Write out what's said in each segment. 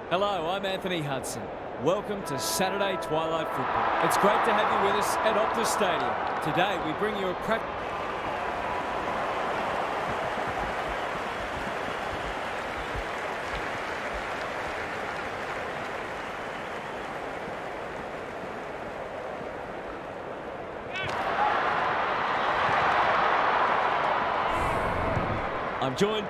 Hello, I'm Anthony Hudson. Welcome to Saturday Twilight Football. It's great to have you with us at Optus Stadium. Today we bring you a practice. I'm joined.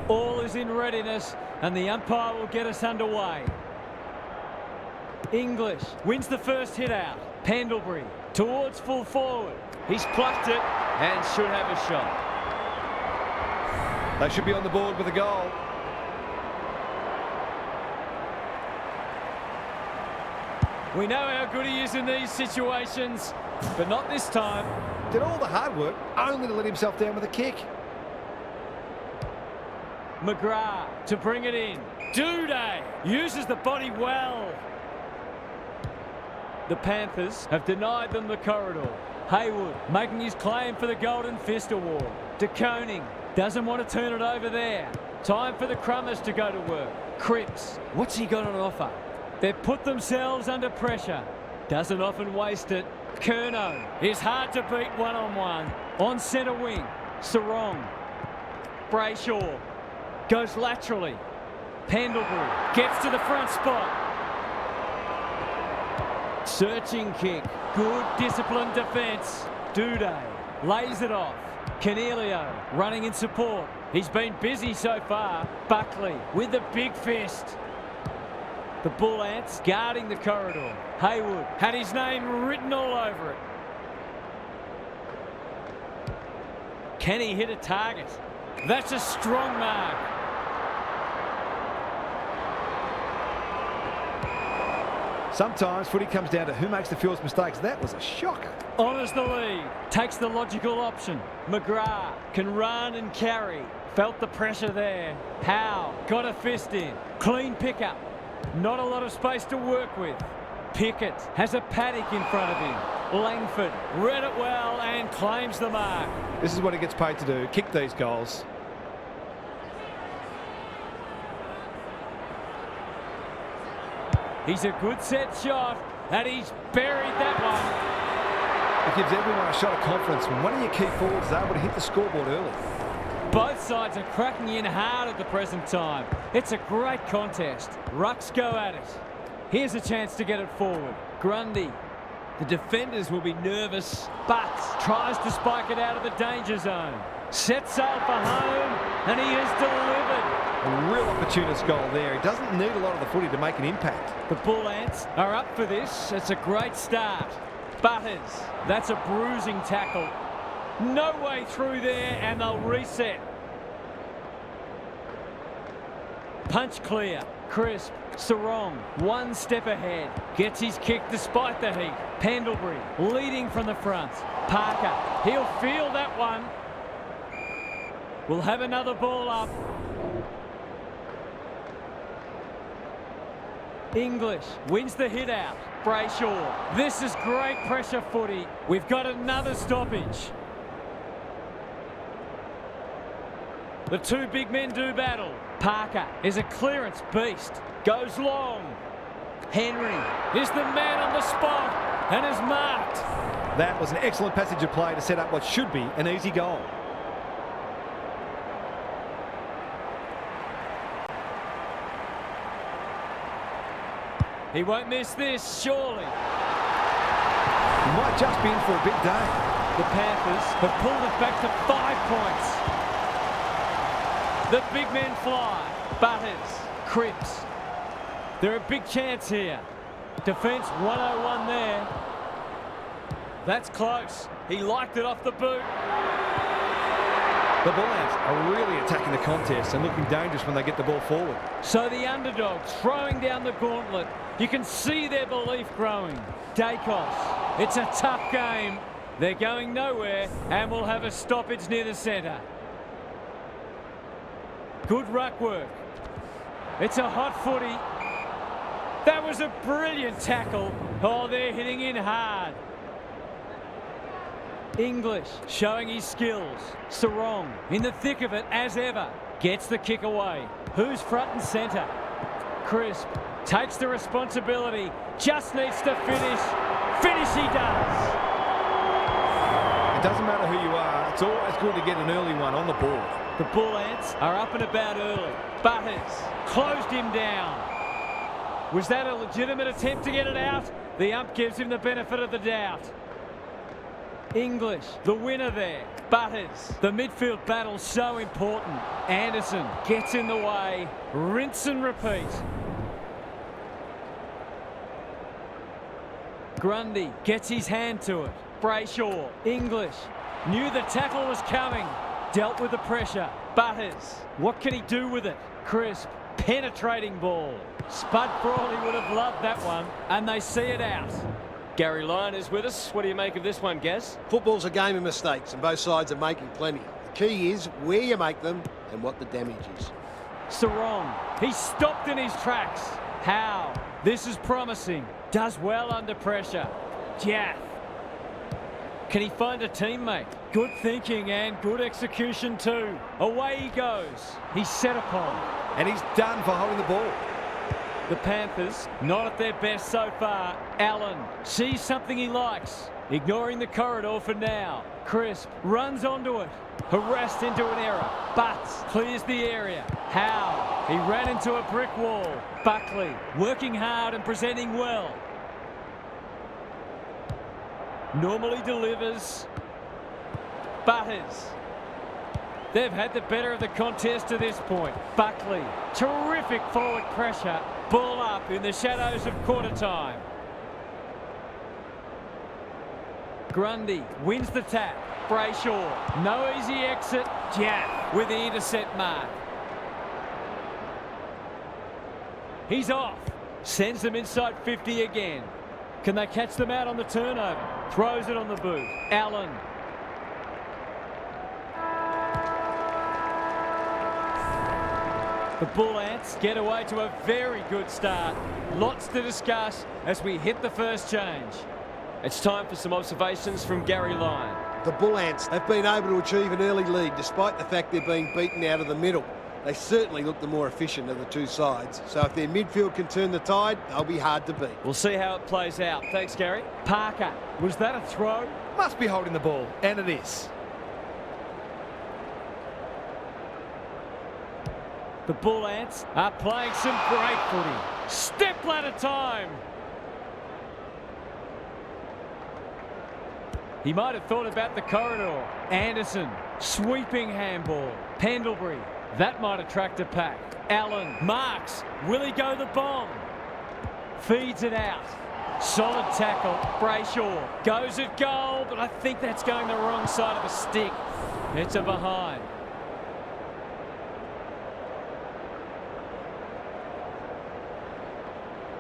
All is in readiness and the umpire will get us underway. English wins the first hit out. Pendlebury towards full forward. He's plucked it and should have a shot. They should be on the board with a goal. We know how good he is in these situations, but not this time. Did all the hard work only to let himself down with a kick. McGrath to bring it in. Duday uses the body well. The Panthers have denied them the corridor. Haywood making his claim for the Golden Fist Award. De Koning doesn't want to turn it over there. Time for the Crummers to go to work. Cripps, what's he got on offer? They've put themselves under pressure. Doesn't often waste it. Curnow is hard to beat one-on-one. On centre wing, Sarong. Brayshaw goes laterally. Pendlebury gets to the front spot. Searching kick. Good disciplined defence. Duday lays it off. Canelio running in support. He's been busy so far. Buckley with the big fist. The Bull Ants guarding the corridor. Haywood had his name written all over it. Can he hit a target? That's a strong mark. Sometimes footy comes down to who makes the fewest mistakes. That was a shocker. Honours the lead. Takes the logical option. McGrath can run and carry. Felt the pressure there. Howe got a fist in. Clean pickup. Not a lot of space to work with. Pickett has a paddock in front of him. Langford read it well and claims the mark. This is what he gets paid to do. Kick these goals. He's a good set shot, and he's buried that one. It gives everyone a shot of confidence when one of your key forwards is able to hit the scoreboard early. Both sides are cracking in hard at the present time. It's a great contest. Rucks go at it. Here's a chance to get it forward. Grundy. The defenders will be nervous, but tries to spike it out of the danger zone. Sets sail for home, and he has delivered. A real opportunist goal there. He doesn't need a lot of the footy to make an impact. The Bull Ants are up for this. It's a great start. Butters, that's a bruising tackle. No way through there, and they'll reset. Punch clear. Crisp. Sarong, one step ahead. Gets his kick despite the heat. Pendlebury leading from the front. Parker, he'll feel that one. We'll have another ball up. English wins the hit out. Brayshaw. This is great pressure footy. We've got another stoppage. The two big men do battle. Parker is a clearance beast. Goes long. Henry is the man on the spot and is marked. That was an excellent passage of play to set up what should be an easy goal. He won't miss this, surely. He might just be in for a big day. The Panthers have pulled it back to 5 points. The big men fly. Butters, Cripps. They're a big chance here. Defence 101 there. That's close. He liked it off the boot. The Bull Ants are really attacking the contest and looking dangerous when they get the ball forward. So the underdogs throwing down the gauntlet. You can see their belief growing. Dacos, it's a tough game. They're going nowhere and will have a stoppage near the centre. Good ruck work. It's a hot footy. That was a brilliant tackle. Oh, they're hitting in hard. English showing his skills. Sarong in the thick of it as ever. Gets the kick away. Who's front and centre? Crisp takes the responsibility. Just needs to finish. Finish he does. It doesn't matter who you are. It's always good to get an early one on the board. The Bull Ants are up and about early. Butters closed him down. Was that a legitimate attempt to get it out? The ump gives him the benefit of the doubt. English, the winner there. Butters, the midfield battle so important. Anderson gets in the way. Rinse and repeat. Grundy gets his hand to it. Brayshaw, English, knew the tackle was coming. Dealt with the pressure. Butters, what can he do with it? Crisp, penetrating ball. Spud Frawley would have loved that one, and they see it out. Gary Lyon is with us. What do you make of this one, Gaz? Football's a game of mistakes, and both sides are making plenty. The key is where you make them and what the damage is. Sarong, he stopped in his tracks. How? This is promising. Does well under pressure. Jaff. Can he find a teammate? Good thinking and good execution too. Away he goes. He's set upon. And he's done for holding the ball. The Panthers, not at their best so far. Allen sees something he likes. Ignoring the corridor for now. Crisp runs onto it. Harassed into an error. Butts clears the area. Howe, he ran into a brick wall. Buckley working hard and presenting well. Normally delivers. Butters. They've had the better of the contest to this point. Buckley, terrific forward pressure. Ball up in the shadows of quarter time. Grundy wins the tap. Brayshaw, no easy exit. Jaff with the intercept mark. He's off. Sends them inside 50 again. Can they catch them out on the turnover? Throws it on the boot. Allen. The Bull Ants get away to a very good start. Lots to discuss as we hit the first change. It's time for some observations from Gary Lyon. The Bull Ants have been able to achieve an early lead despite the fact they're being beaten out of the middle. They certainly look the more efficient of the two sides. So if their midfield can turn the tide, they'll be hard to beat. We'll see how it plays out. Thanks, Gary. Parker, was that a throw? Must be holding the ball, and it is. The Bull Ants are playing some great footy. Step ladder time. He might have thought about the corridor. Anderson, sweeping handball. Pendlebury, that might attract a pack. Allen, marks. Will he go the bomb? Feeds it out. Solid tackle. Brayshaw goes at goal, but I think that's going the wrong side of a stick. It's a behind.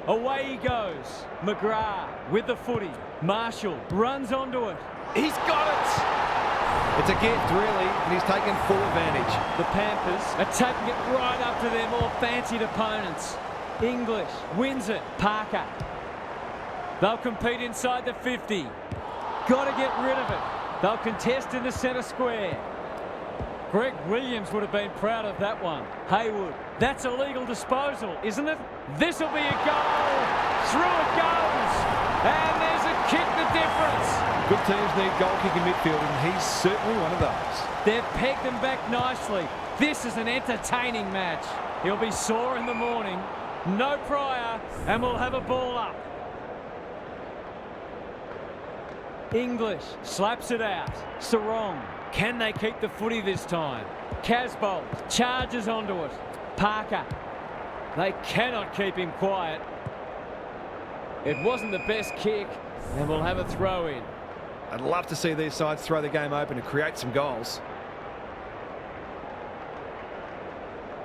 Away he goes. McGrath with the footy. Marshall runs onto it. He's got it! It's a gift, really, and he's taken full advantage. The Panthers are taking it right up to their more fancied opponents. English wins it. Parker. They'll compete inside the 50. Got to get rid of it. They'll contest in the centre square. Greg Williams would have been proud of that one. Haywood, that's a legal disposal, isn't it? This'll be a goal. Through it goes. And there's a kick the difference. Good teams need goal-kicking midfield, and he's certainly one of those. They've pegged them back nicely. This is an entertaining match. He'll be sore in the morning. No prior, and we'll have a ball up. English slaps it out. Sarong. Can they keep the footy this time? Casbolt charges onto it. Parker. They cannot keep him quiet. It wasn't the best kick, and we'll have a throw in. I'd love to see these sides throw the game open and create some goals.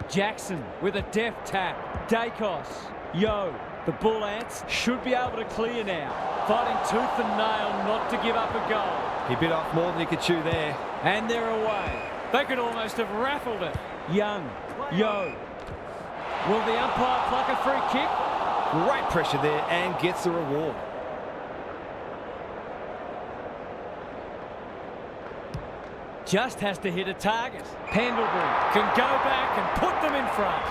Jackson with a deft tap. Dacos. Yo. The Bull Ants should be able to clear now. Fighting tooth and nail not to give up a goal. He bit off more than he could chew there. And they're away. They could almost have raffled it. Young. Yo. Will the umpire pluck a free kick? Great pressure there and gets the reward. Just has to hit a target. Pendlebury can go back and put them in front.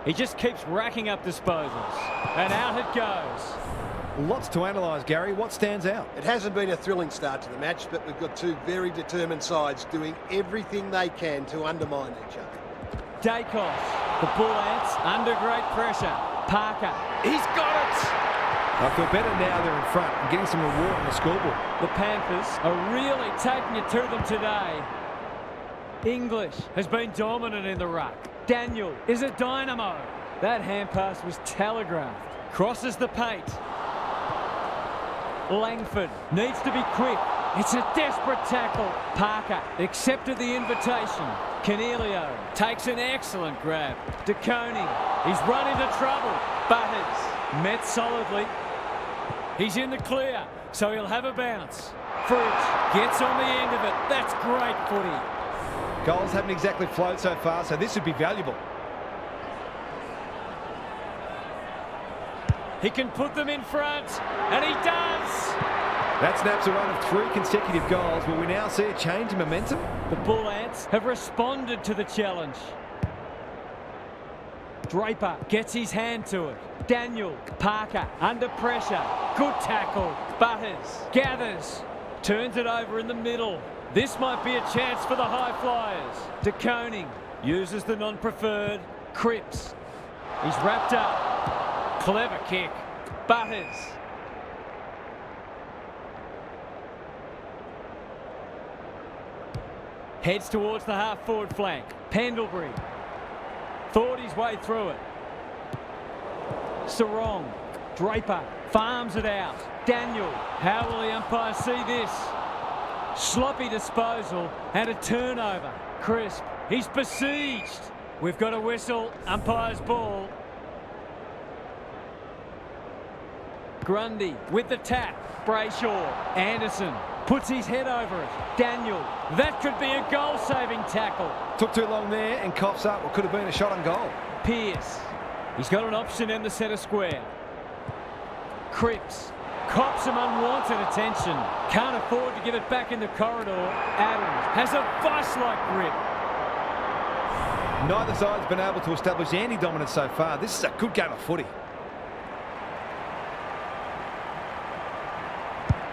He just keeps racking up disposals. And out it goes. Lots to analyse, Gary. What stands out? It hasn't been a thrilling start to the match, but we've got two very determined sides doing everything they can to undermine each other. Dacos. The Bull Ants under great pressure. Parker. He's got it. I feel better now they're in front and getting some reward on the scoreboard. The Panthers are really taking it to them today. English has been dominant in the ruck. Daniel is a dynamo. That hand pass was telegraphed. Crosses the paint. Langford needs to be quick. It's a desperate tackle. Parker accepted the invitation. Canelio takes an excellent grab. DeConing, he's run into trouble. Butters met solidly. He's in the clear, so he'll have a bounce. Fridge gets on the end of it. That's great footy. Goals haven't exactly flowed so far, so this would be valuable. He can put them in front, and he does. That snaps a run of 3 consecutive goals. Will we now see a change in momentum? The Bull Ants have responded to the challenge. Draper gets his hand to it. Daniel, Parker, under pressure. Good tackle. Butters, gathers, turns it over in the middle. This might be a chance for the high flyers. DeConing uses the non-preferred. Cripps, he's wrapped up. Clever kick. Butters. Heads towards the half-forward flank. Pendlebury. Thought his way through it. Sarong. Draper farms it out. Daniel. How will the umpire see this? Sloppy disposal and a turnover. Crisp. He's besieged. We've got a whistle. Umpire's ball. Grundy with the tap. Brayshaw. Anderson puts his head over it. Daniel. That could be a goal-saving tackle. Took too long there and coughs up what could have been a shot on goal. Pierce. He's got an option in the centre square. Cripps. Cops some unwanted attention. Can't afford to give it back in the corridor. Adams has a vice-like grip. Neither side's been able to establish any dominance so far. This is a good game of footy.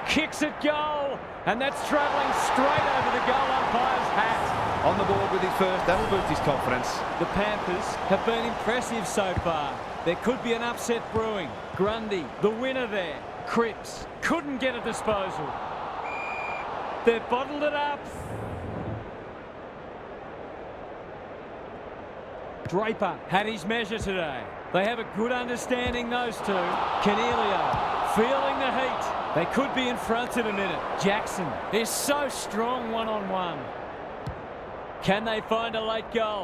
Kicks at goal, and that's travelling straight over the goal umpire's hat. On the board with his first, that'll boost his confidence. The Panthers have been impressive so far. There could be an upset brewing. Grundy, the winner there. Cripps couldn't get a disposal. They've bottled it up. Draper had his measure today. They have a good understanding, those two. Canelio feeling the heat. They could be in front in a minute. Jackson is so strong one-on-one. Can they find a late goal?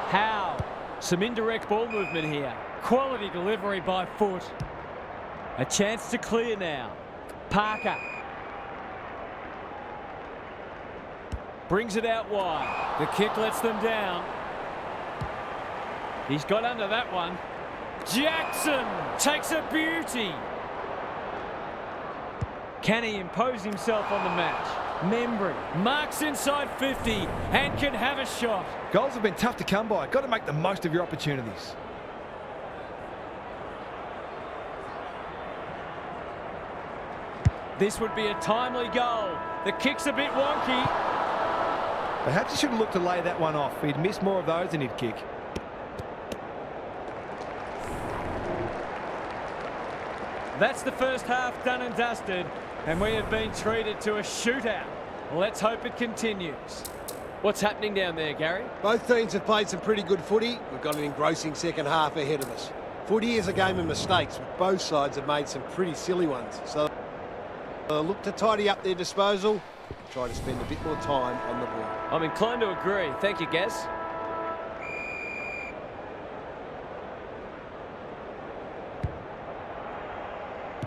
How? Some indirect ball movement here. Quality delivery by foot. A chance to clear now. Parker. Brings it out wide. The kick lets them down. He's got under that one. Jackson takes a beauty. Can he impose himself on the match? Membry marks inside 50 and can have a shot. Goals have been tough to come by. Got to make the most of your opportunities. This would be a timely goal. The kick's a bit wonky. Perhaps he should have looked to lay that one off. He'd miss more of those than he'd kick. That's the first half done and dusted, and we have been treated to a shootout. Let's hope it continues. What's happening down there, Gary? Both teams have played some pretty good footy. We've got an engrossing second half ahead of us. Footy is a game of mistakes, but both sides have made some pretty silly ones. So they'll look to tidy up their disposal, try to spend a bit more time on the ball. I'm inclined to agree. Thank you, Gaz.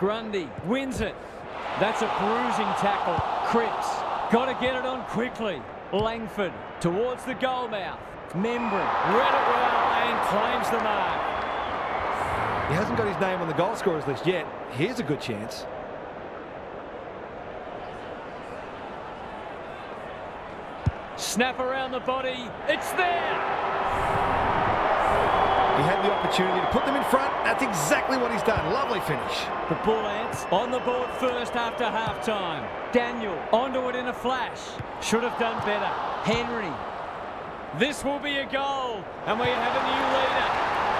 Grundy wins it. That's a bruising tackle. Cripps got to get it on quickly. Langford towards the goal mouth. Membry read it well and claims the mark. He hasn't got his name on the goal scorers list yet. Here's a good chance. Snap around the body. It's there. He had the opportunity to put them in front. That's exactly what he's done. Lovely finish. The Bull Ants on the board first after half-time. Daniel onto it in a flash. Should have done better. Henry. This will be a goal, and we have a new leader.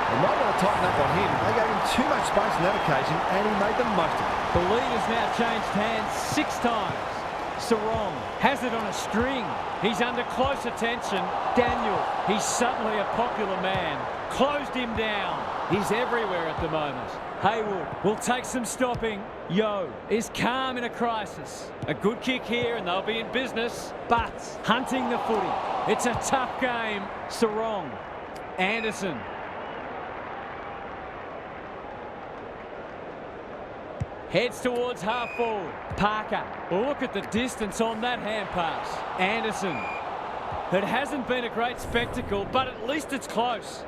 They might want to tighten up on him. They gave him too much space on that occasion, and he made the most of it. The lead has now changed hands 6 times. Sarong has it on a string. He's under close attention. Daniel, he's suddenly a popular man. Closed him down. He's everywhere at the moment. Haywood will take some stopping. Yo is calm in a crisis. A good kick here and they'll be in business. But hunting the footy. It's a tough game. Sarong. Anderson. Heads towards half forward. Parker. Look at the distance on that hand pass. Anderson. It hasn't been a great spectacle, but at least it's close.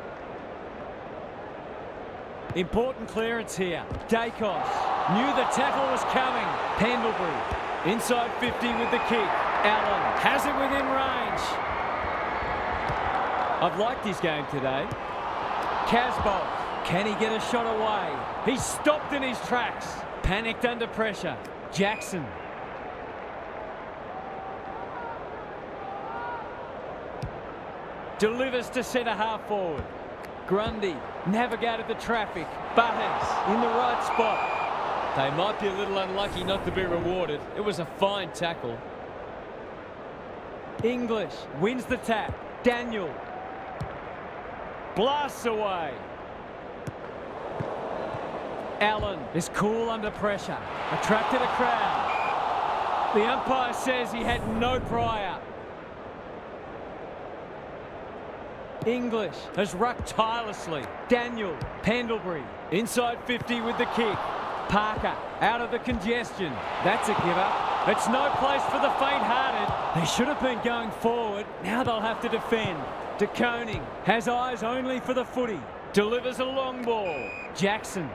Important clearance here. Dacos knew the tackle was coming. Pendlebury inside 50 with the kick. Allen has it within range. I've liked his game today. Casbolt, can he get a shot away? He's stopped in his tracks. Panicked under pressure. Jackson. Delivers to centre half forward. Grundy navigated the traffic. Butters in the right spot. They might be a little unlucky not to be rewarded. It was a fine tackle. English wins the tap. Daniel blasts away. Allen is cool under pressure. Attracted a crowd. The umpire says he had no prior. English has rucked tirelessly. Daniel, Pendlebury, inside 50 with the kick. Parker, out of the congestion. That's a give up. It's no place for the faint-hearted. They should have been going forward. Now they'll have to defend. De Koning has eyes only for the footy. Delivers a long ball. Jackson.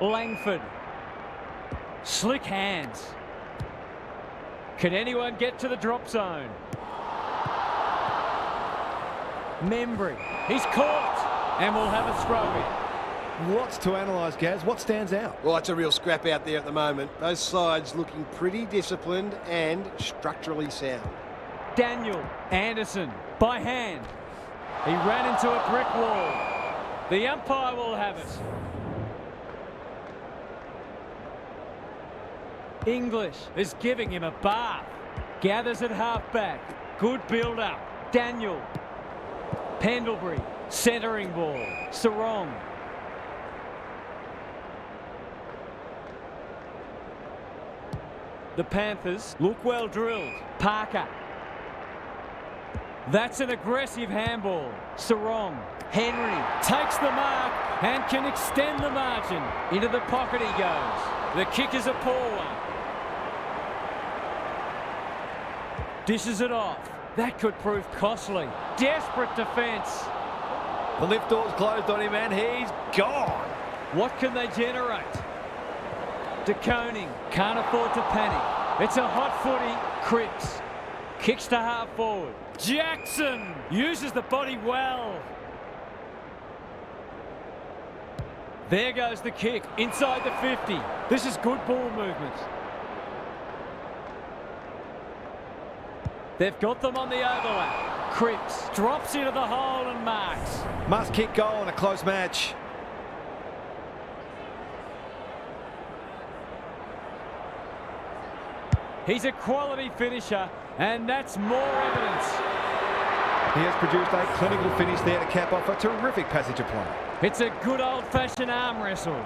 Langford. Slick hands. Can anyone get to the drop zone? Membry. He's caught and we'll have a throw in. Lots to analyse, Gaz. What stands out? Well, it's a real scrap out there at the moment. Both sides looking pretty disciplined and structurally sound. Daniel Anderson by hand. He ran into a brick wall. The umpire will have it. English is giving him a bath. Gathers at half-back. Good build-up. Daniel. Pendlebury. Centering ball. Sarong. The Panthers look well drilled. Parker. That's an aggressive handball. Sarong. Henry takes the mark and can extend the margin. Into the pocket he goes. The kick is a poor one. Dishes it off. That could prove costly. Desperate defence. The lift door's closed on him and he's gone. What can they generate? De Koning can't afford to panic. It's a hot footy. Cripps kicks to half forward. Jackson uses the body well. There goes the kick inside the 50. This is good ball movement. They've got them on the overlap. Cripps drops into the hole and marks. Must kick goal in a close match. He's a quality finisher, and that's more evidence. He has produced a clinical finish there to cap off a terrific passage of play. It's a good old-fashioned arm wrestle.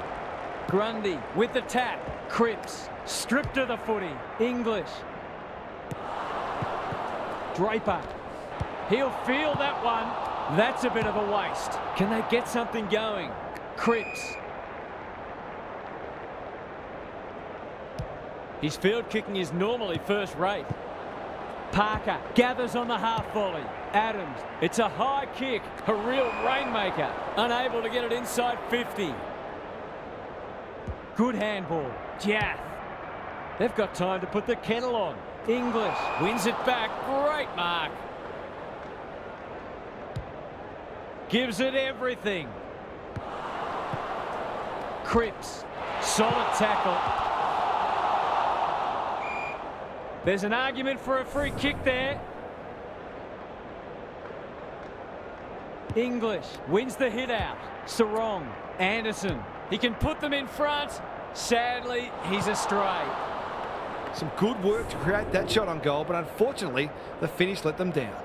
Grundy with the tap. Cripps stripped of the footy. English. Draper. He'll feel that one. That's a bit of a waste. Can they get something going? Cripps. His field kicking is normally first rate. Parker gathers on the half volley. Adams, it's a high kick, a real rainmaker, unable to get it inside 50. Good handball, Jath. They've got time to put the kettle on. English wins it back, great mark. Gives it everything. Cripps, solid tackle. There's an argument for a free kick there. English wins the hit out. Sarong, Anderson. He can put them in front. Sadly, he's astray. Some good work to create that shot on goal, but unfortunately, the finish let them down.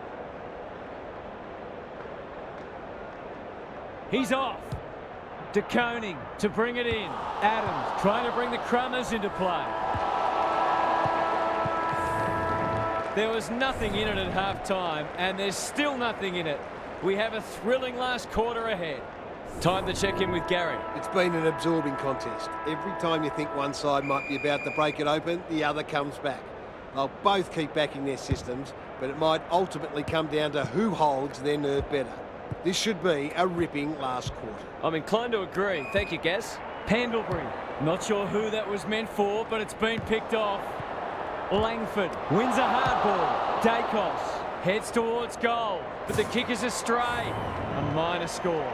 He's off. De Koning to bring it in. Adams trying to bring the Crummers into play. There was nothing in it at half-time, and there's still nothing in it. We have a thrilling last quarter ahead. Time to check in with Gary. It's been an absorbing contest. Every time you think one side might be about to break it open, the other comes back. They'll both keep backing their systems, but it might ultimately come down to who holds their nerve better. This should be a ripping last quarter. I'm inclined to agree. Thank you, Gaz. Pendlebury, not sure who that was meant for, but it's been picked off. Langford wins a hard ball. Dacos heads towards goal, but the kick is astray. A minor score.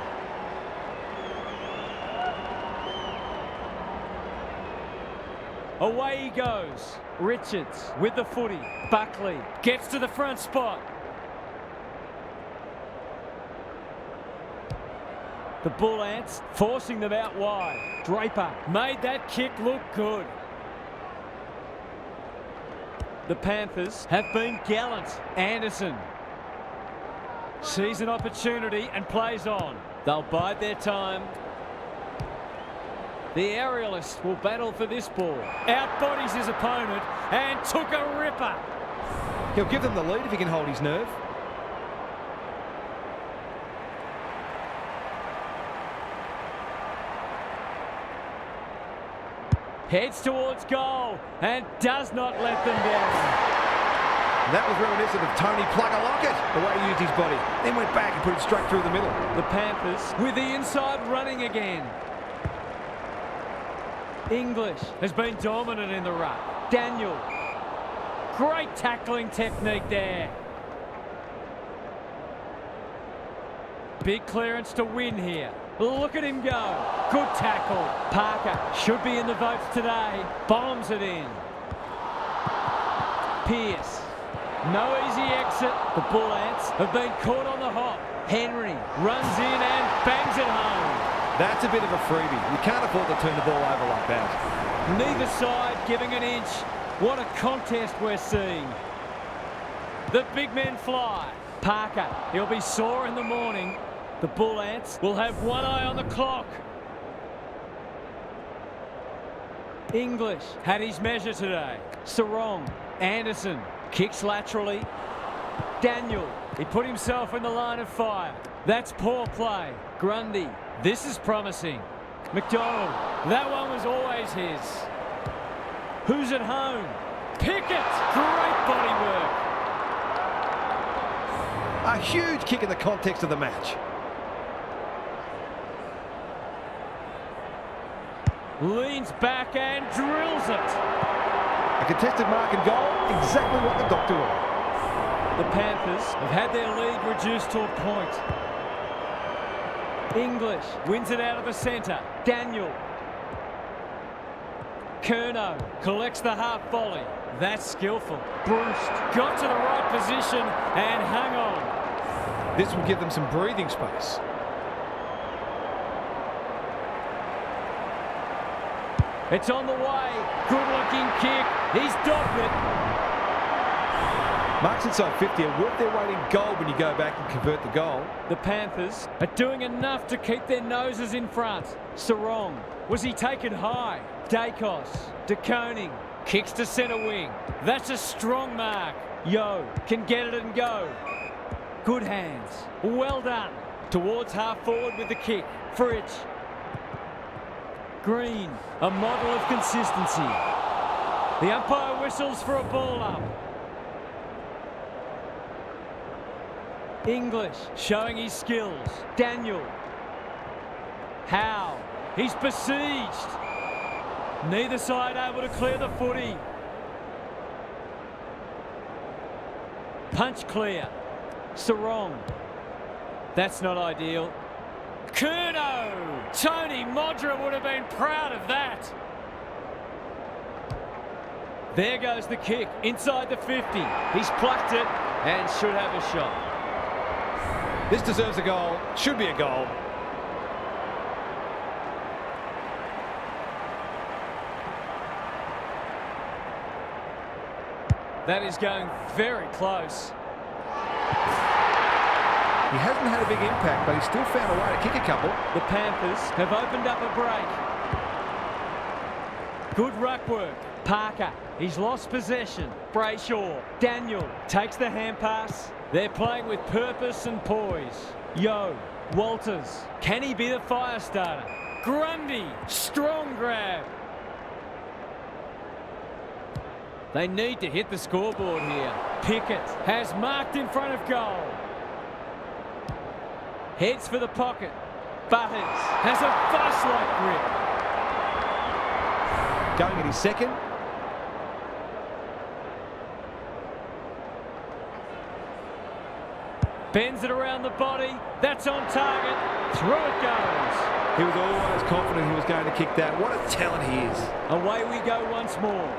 Away he goes. Richards with the footy. Buckley gets to the front spot. The Bull Ants forcing them out wide. Draper made that kick look good. The Panthers have been gallant. Anderson sees an opportunity and plays on. They'll bide their time. The aerialist will battle for this ball. Outbodies his opponent and took a ripper. He'll give them the lead if he can hold his nerve. Heads towards goal and does not let them down. That was reminiscent of Tony Plugger-Lockett, the way he used his body. Then went back and put it straight through the middle. The Panthers with the inside running again. English has been dominant in the ruck. Daniel, great tackling technique there. Big clearance to win here. Look at him go. Good tackle. Parker should be in the votes today. Bombs it in. Pearce. No easy exit. The Bull Ants have been caught on the hop. Henry runs in and bangs it home. That's a bit of a freebie. You can't afford to turn the ball over like that. Neither side giving an inch. What a contest we're seeing. The big men fly. Parker, he'll be sore in the morning. The Bull Ants will have one eye on the clock. English had his measure today. Sarong, Anderson, kicks laterally. Daniel, he put himself in the line of fire. That's poor play. Grundy, this is promising. McDonald, that one was always his. Who's at home? Pickett, great body work. A huge kick in the context of the match. Leans back and drills it. A contested mark and goal, exactly what the doctor wanted. The Panthers have had their lead reduced to a point. English wins it out of the centre. Daniel. Curnow collects the half volley. That's skillful. Bruce got to the right position and hung on. This will give them some breathing space. It's on the way. Good-looking kick. He's docked it. Marks inside 50 are worth their weight in gold when you go back and convert the goal. The Panthers are doing enough to keep their noses in front. Sarong. Was he taken high? Dacos. De Koning. Kicks to centre wing. That's a strong mark. Yo can get it and go. Good hands. Well done. Towards half forward with the kick. Fridge. Green, a model of consistency. The umpire whistles for a ball up. English showing his skills. Daniel. Howe. He's besieged. Neither side able to clear the footy. Punch clear. Sarong. That's not ideal. Curnow! Tony Modra would have been proud of that. There goes the kick inside the 50. He's plucked it and should have a shot. This deserves a goal. Should be a goal. That is going very close. He hasn't had a big impact, but he's still found a way to kick a couple. The Panthers have opened up a break. Good ruck work. Parker, he's lost possession. Brayshaw, Daniel takes the hand pass. They're playing with purpose and poise. Yo, Walters, can he be the fire starter? Grundy, strong grab. They need to hit the scoreboard here. Pickett has marked in front of goal. Heads for the pocket. Butters has a vice-like grip. Going at his second. Bends it around the body. That's on target. Through it goes. He was always confident he was going to kick that. What a talent he is. Away we go once more.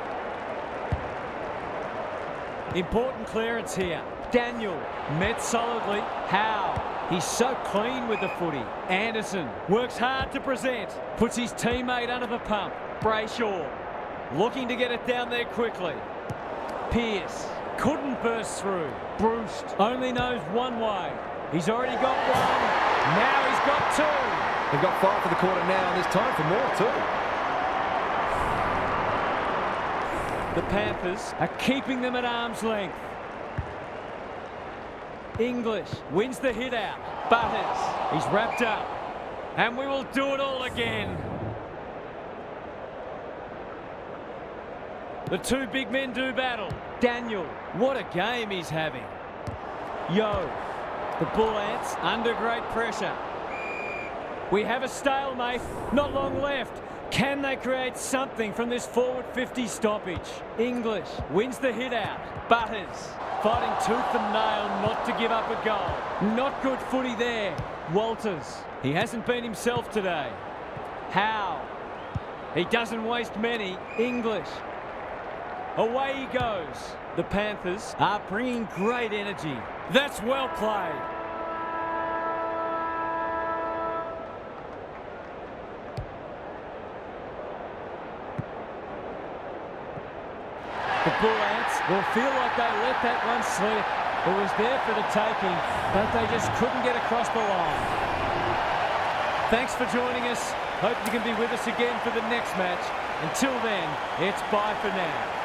Important clearance here. Daniel met solidly. Howe. He's so clean with the footy. Anderson works hard to present. Puts his teammate under the pump. Brayshaw looking to get it down there quickly. Pearce couldn't burst through. Bruce only knows one way. He's already got one. Now he's got two. They've got 5 for the quarter now, and there's time for more too. The Panthers are keeping them at arm's length. English wins the hit out. Butters, he's wrapped up. And we will do it all again. The two big men do battle. Daniel, what a game he's having. Yo, the Bull Ants under great pressure. We have a stalemate, not long left. Can they create something from this forward 50 stoppage? English wins the hit out. Butters fighting tooth and nail not to give up a goal. Not good footy there. Walters, he hasn't been himself today. Howe, he doesn't waste many. English, away he goes. The Panthers are bringing great energy. That's well played. The Bull Ants will feel like they let that one slip. It was there for the taking, but they just couldn't get across the line. Thanks for joining us. Hope you can be with us again for the next match. Until then, it's bye for now.